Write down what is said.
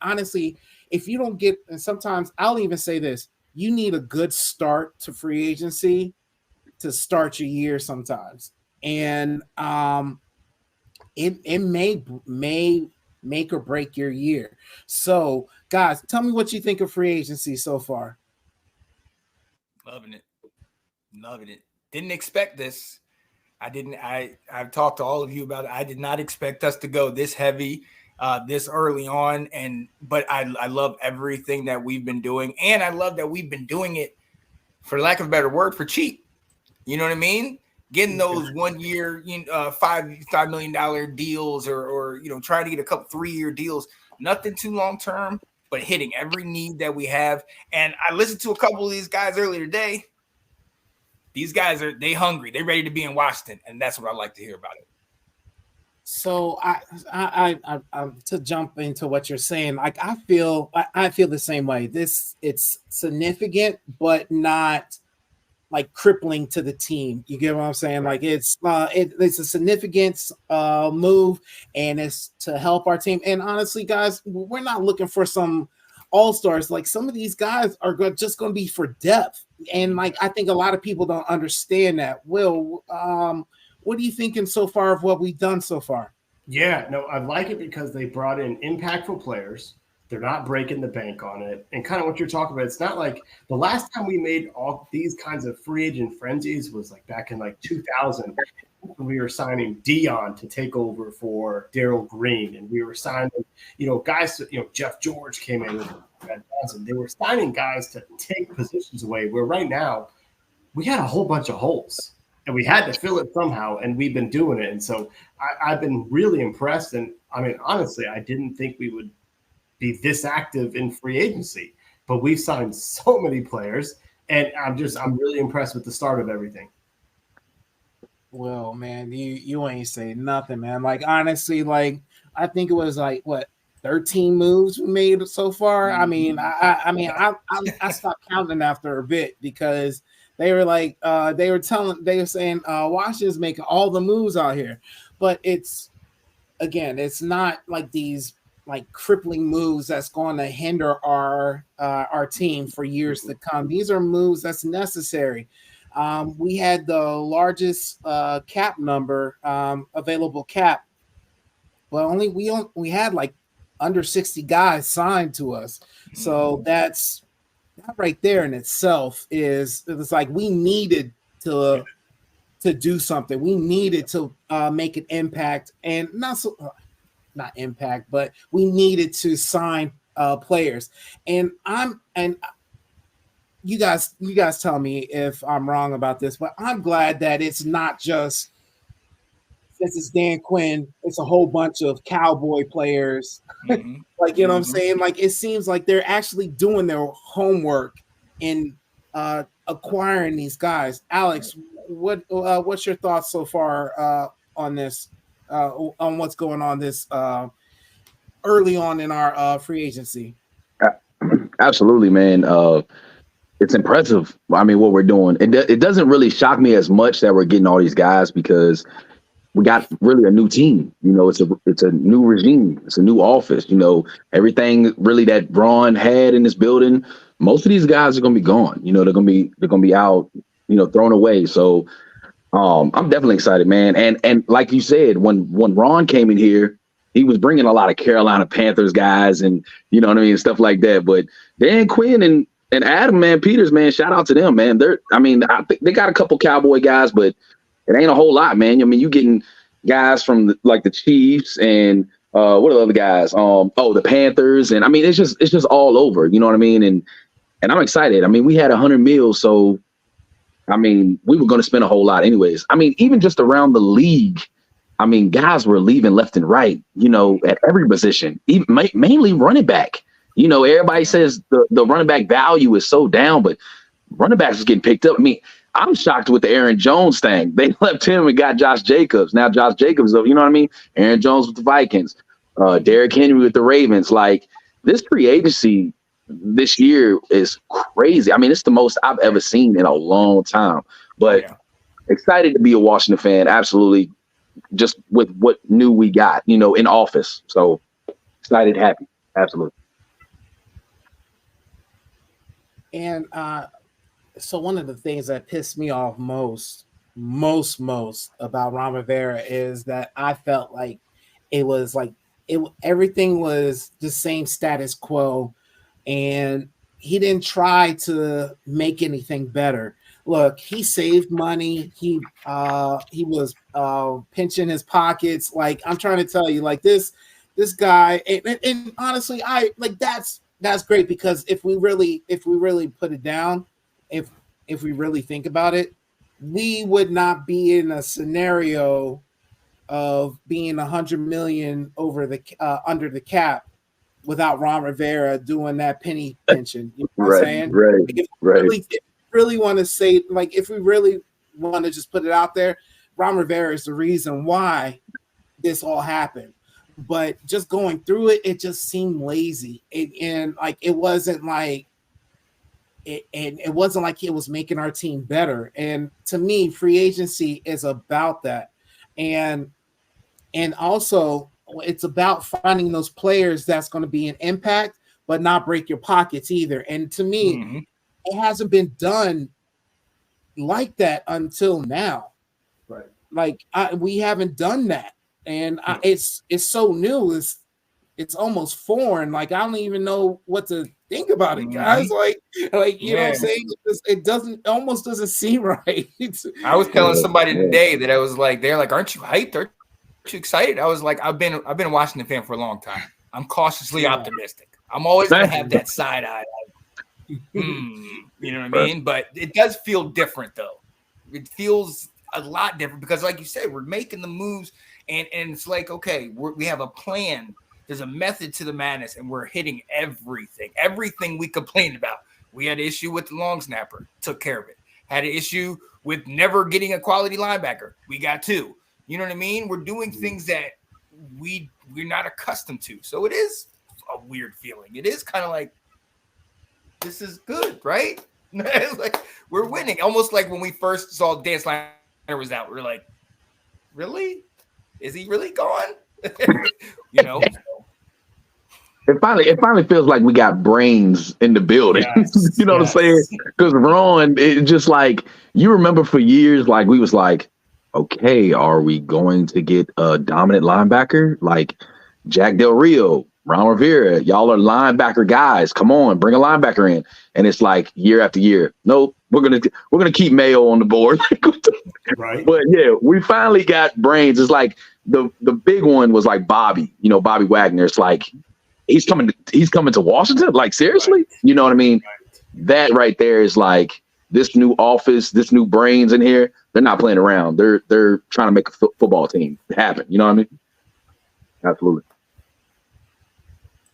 honestly, if you don't get, and sometimes I'll even say this, you need a good start to free agency to start your year sometimes. And it may make or break your year. So, guys, tell me what you think of free agency so far. Loving it. Loving it. Didn't expect this. I've talked to all of you about it. I did not expect us to go this heavy, this early on. But I love everything that we've been doing. And I love that we've been doing it, for lack of a better word, for cheap. You know what I mean? Getting those 1 year, $5 million deals, or trying to get a couple 3-year deals. Nothing too long term, but hitting every need that we have. And I listened to a couple of these guys earlier today. These guys they hungry. They ready to be in Washington, and that's what I like to hear about it. So I to jump into what you're saying, like I feel the same way. It's significant, but not like crippling to the team. You get what I'm saying? Like it's a significant move, and it's to help our team. And honestly, guys, we're not looking for some all-stars. Like some of these guys are just going to be for depth. And like I think a lot of people don't understand that. Will, what are you thinking so far of what we've done so far? Yeah, no, I like it because they brought in impactful players. They're not breaking the bank on it. And kind of what you're talking about, it's not like the last time we made all these kinds of free agent frenzies was like back in like 2000 when we were signing Dion to take over for Daryl Green. And we were signing, guys, Jeff George came in with Brad Johnson. They were signing guys to take positions away, where right now we had a whole bunch of holes. And we had to fill it somehow, and we've been doing it. And so I've been really impressed. And I mean, honestly, I didn't think we would be this active in free agency, but we've signed so many players, and I'm really impressed with the start of everything. Well, man, you ain't saying nothing, man. Like honestly, like I think it was like what 13 moves we made so far. I mean, I stopped counting after a bit because they were like they were saying Washington's making all the moves out here, but it's not like these like crippling moves that's going to hinder our team for years to come. These are moves that's necessary. We had the largest cap number, available cap, but we had like under 60 guys signed to us. So that's that right there in itself it's like we needed to do something. We needed to make an impact, and not impact, but we needed to sign players. And you guys tell me if I'm wrong about this, but I'm glad that it's not just, since it's Dan Quinn, it's a whole bunch of Cowboy players. Like, you know what I'm saying? Like, it seems like they're actually doing their homework in acquiring these guys. Alex, what's your thoughts so far on this, on what's going on this early on in our free agency? Absolutely, man. It's impressive. I mean, what we're doing. It doesn't really shock me as much that we're getting all these guys, because we got really a new team. It's a new regime. It's a new office. Everything really that Braun had in this building, most of these guys are going to be gone. They're going to be out, thrown away. So I'm definitely excited, man. And like you said, when Ron came in here, he was bringing a lot of Carolina Panthers guys and, stuff like that. But Dan Quinn and Adam, man, Peters, man, shout out to them, man. I think they got a couple Cowboy guys, but it ain't a whole lot, man. I mean, you getting guys from the Chiefs and what are the other guys? The Panthers, and I mean, it's just all over. You know what I mean? And I'm excited. I mean, we had 100 mils, so I mean, we were going to spend a whole lot, anyways. I mean, even just around the league, I mean, guys were leaving left and right. At every position, even mainly running back. Everybody says the running back value is so down, but running backs is getting picked up. I mean, I'm shocked with the Aaron Jones thing. They left him and got Josh Jacobs. Now Josh Jacobs, you know what I mean? Aaron Jones with the Vikings, Derrick Henry with the Ravens. Like, this free agency this year is crazy. I mean, it's the most I've ever seen in a long time. But excited to be a Washington fan, absolutely, just with what new we got, in office. So excited, happy, absolutely. And so one of the things that pissed me off most about Ron Rivera is that I felt like everything was the same status quo, and he didn't try to make anything better. Look, he saved money. He was pinching his pockets. Like, I'm trying to tell you, like this guy, and honestly, I like that's great, because if we really put it down, if if we really think about it, we would not be in a scenario of being 100 million over the under the cap without Ron Rivera doing that penny pension. You know what I'm Right, saying? right, Like, right. if we really want to say, like, if we really want to just put it out there, Ron Rivera is the reason why this all happened. But just going through it, it just seemed lazy. And like it wasn't like it wasn't like it was making our team better. And to me, free agency is about that. And also it's about finding those players that's going to be an impact but not break your pockets either. And to me, it hasn't been done like that until now. Right. Like we haven't done that, and it's so new. It's almost foreign. Like, I don't even know what to think about it, guys. Like you know what I'm saying? It almost doesn't seem right. I was telling somebody today that I was like, they're like, "Aren't you hyped? Aren't you excited?" I was like, I've been a Washington fan for a long time. I'm cautiously optimistic. I'm always gonna have that side eye. Like, you know what I mean? But it does feel different, though. It feels a lot different because, like you said, we're making the moves, and it's like, okay, we have a plan. There's a method to the madness, and we're hitting everything we complained about. We had an issue with the long snapper, took care of it. Had an issue with never getting a quality linebacker. We got two. You know what I mean? We're doing things that we're not accustomed to. So it is a weird feeling. It is kind of like, this is good, right? Like, we're winning. Almost like when we first saw Dan Snyder was out, we were like, really? Is he really gone? You know? It finally feels like we got brains in the building. Yes, you know what I'm saying? Because Ron, it just like, you remember for years, like we was like, okay, are we going to get a dominant linebacker like Jack Del Rio, Ron Rivera? Y'all are linebacker guys. Come on, bring a linebacker in. And it's like year after year, nope, we're gonna keep Mayo on the board. Right. But yeah, we finally got brains. It's like the big one was like Bobby, Bobby Wagner. It's like, he's coming to Washington. Like, seriously, Right. You know what I mean? Right. That right there is like, this new office, this new brains in here. They're not playing around. They're trying to make a football team happen. You know what I mean? Absolutely.